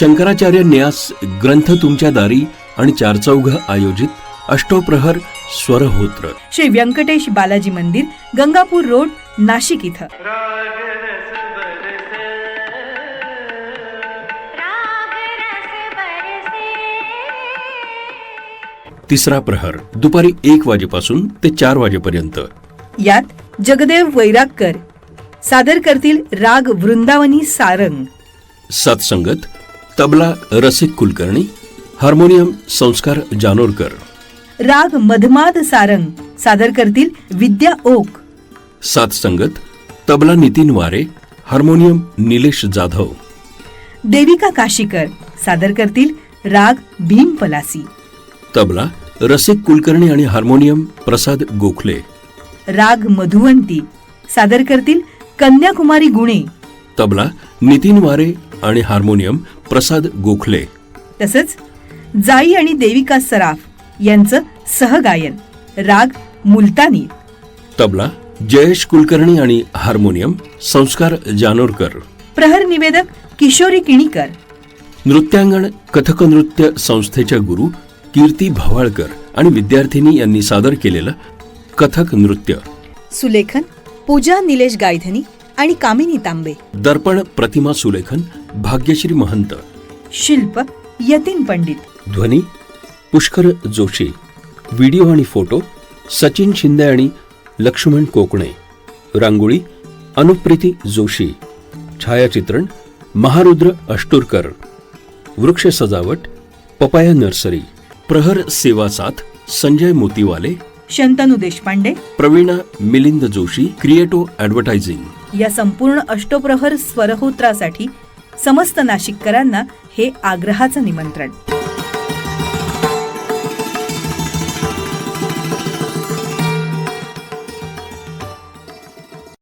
शंकराचार्य न्यास ग्रंथ तुमच्या दारी आणि चारचौघ आयोजित अष्टोप्रहर स्वरहोत्र श्री व्यंकटेश बालाजी मंदिर, गंगापूर रोड, नाशिक इथं. तिसरा प्रहर दुपारी 1 वाजेपासून ते 4 वाजेपर्यंत. यात जगदेव वैरागकर सादर करतील राग वृंदावनी सारंग. सत्संगत तबला रसिक कुलकर्णी, हार्मोनियम संस्कार जानोरकर. राग मधमाद सारंग सादर करतील विद्या ओक. सातसंगत तबला नितीन वारे, हार्मोनियम निलेश जाधव. देविका काशीकर सादर करतील राग भीम पलासी. तबला रसिक कुलकर्णी आणि हार्मोनियम प्रसाद गोखले. राग मधुवंती सादर करतील कन्याकुमारी गुणे. तबला नितीन वारे आणि हार्मोनियम प्रसाद गोखले. तसंच जाई आणि देविका सराफ यांचं सहगायन राग मुलतानी. तबला जयेश कुलकर्णी आणि हार्मोनियम संस्कार जानोरकर. प्रहर निवेदक किशोरी किणीकर. नृत्यांगण कथक नृत्य संस्थेच्या गुरु कीर्ती भवाळकर आणि विद्यार्थिनी यांनी सादर केलेलं कथक नृत्य. सुलेखन पूजा निलेश गायधनी आणि कामिनी तांबे. दर्पण प्रतिमा सुलेखन भाग्यश्री महंत. शिल्प यतीन पंडित. ध्वनी पुष्कर जोशी. व्हिडिओ आणि फोटो सचिन शिंदे आणि लक्ष्मण कोकणे. रांगोळी अनुप्रीती जोशी. छायाचित्रण महारुद्र अष्टुरकर. वृक्ष सजावट पपाया नर्सरी. प्रहर सेवा साथ संजय मोतीवाले, शंतनू देशपांडे, प्रवीणा मिलिंद जोशी, क्रिएटो ॲडव्हर्टायझिंग. या संपूर्ण अष्टप्रहर स्वरहोत्रासाठी समस्त नाशिककरांना हे आग्रहाचं निमंत्रण.